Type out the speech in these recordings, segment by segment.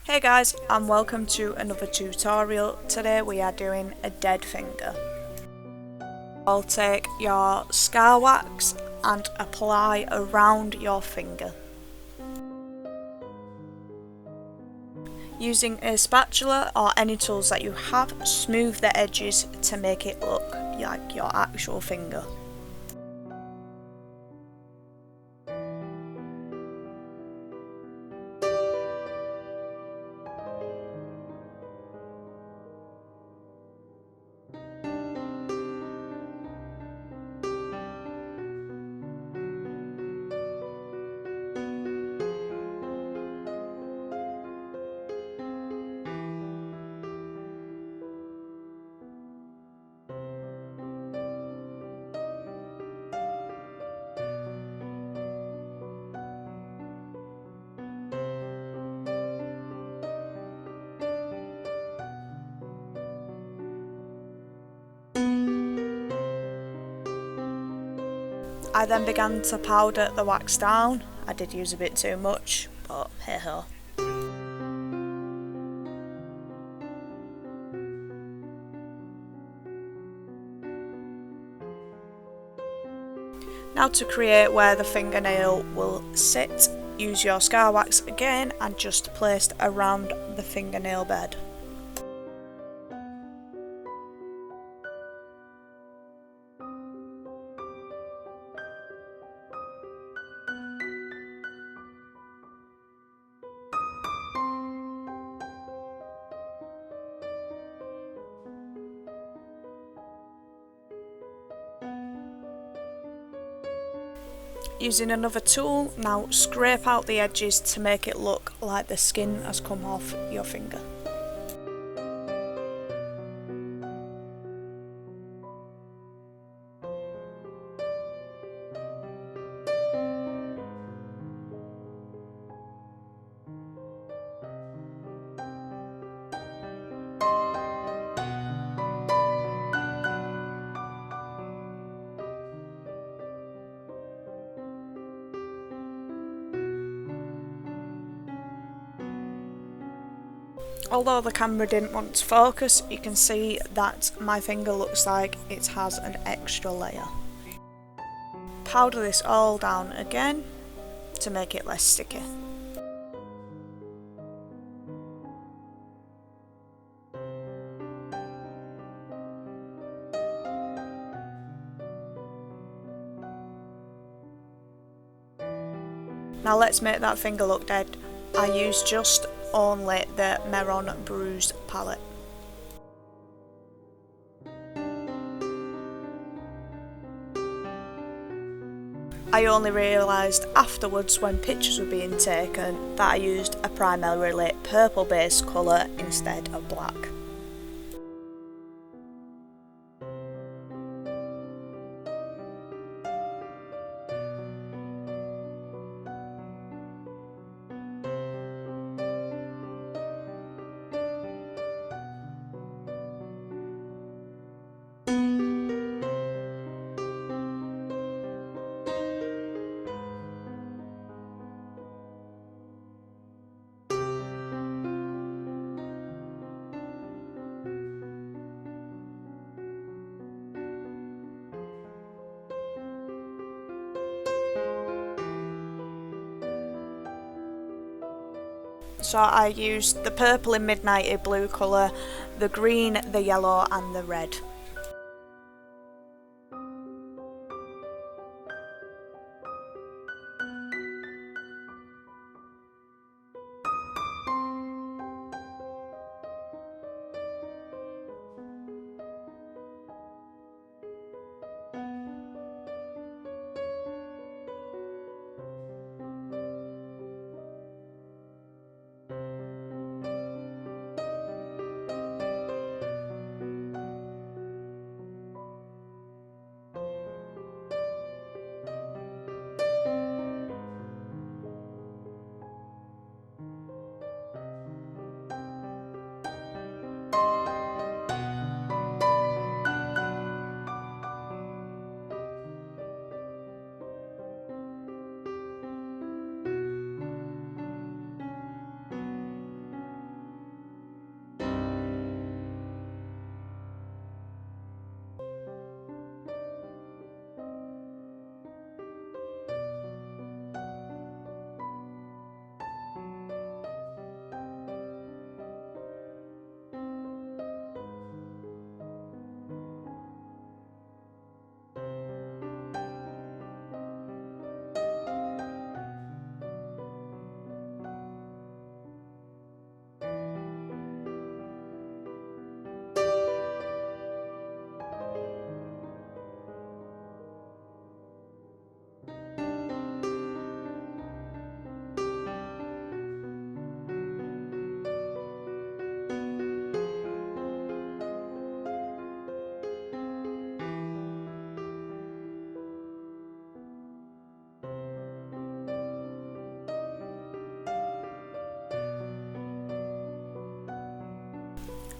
Hey guys, and welcome to another tutorial. Today we are doing a dead finger. I'll take your scar wax and apply around your finger. Using a spatula or any tools that you have, smooth the edges to make it look like your actual finger. I then began to powder the wax down. I did use a bit too much, but hey ho. Now to create where the fingernail will sit, use your scar wax again and just placed around the fingernail bed. Using another tool, now scrape out the edges to make it look like the skin has come off your finger. Although the camera didn't want to focus, you can see that my finger looks like it has an extra layer. Powder this all down again to make it less sticky. Now let's make that finger look dead. I used just only the Meron Bruise palette. I only realised afterwards when pictures were being taken that I used a primarily purple based colour instead of black. So I used the purple and midnighty blue colour, the green, the yellow and the red.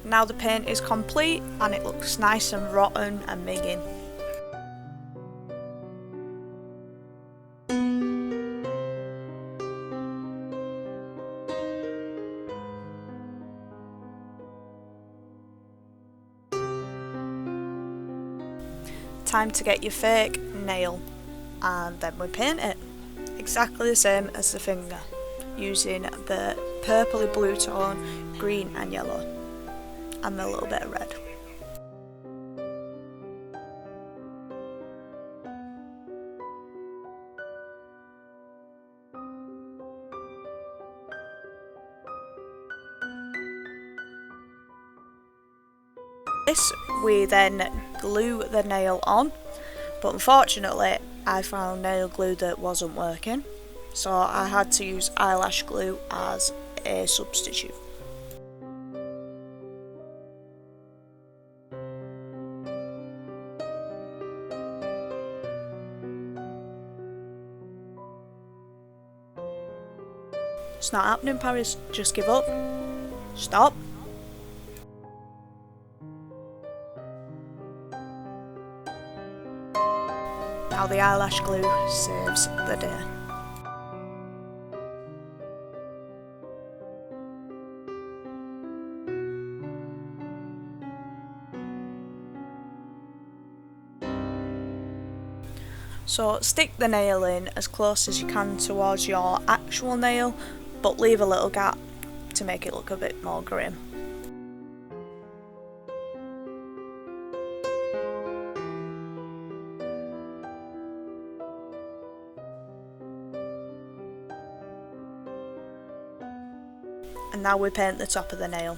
Now the paint is complete and it looks nice and rotten and migging. Time to get your fake nail, and then we paint it exactly the same as the finger, using the purpley blue tone, green and yellow, and a little bit of red. This we then glue the nail on, but unfortunately I found nail glue that wasn't working, so I had to use eyelash glue as a substitute. It's not happening, Paris, just give up. Stop. Now the eyelash glue saves the day. So stick the nail in as close as you can towards your actual nail, but leave a little gap to make it look a bit more grim. And now we paint the top of the nail.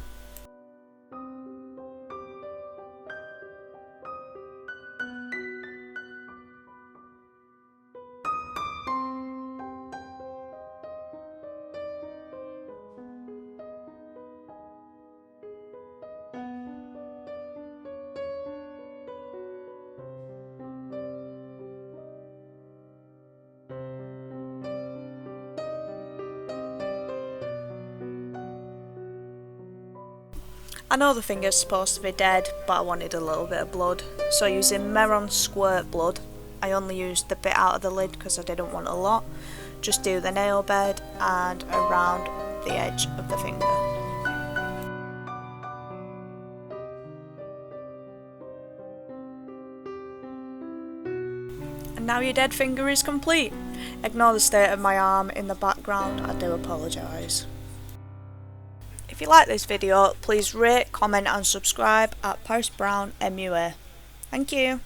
I know the finger's supposed to be dead, but I wanted a little bit of blood, so using Meron Squirt Blood, I only used the bit out of the lid because I didn't want a lot. Just do the nail bed and around the edge of the finger. And now your dead finger is complete. Ignore the state of my arm in the background, I do apologise. If you like this video, please rate, comment and subscribe at Paris Brown MUA. Thank you.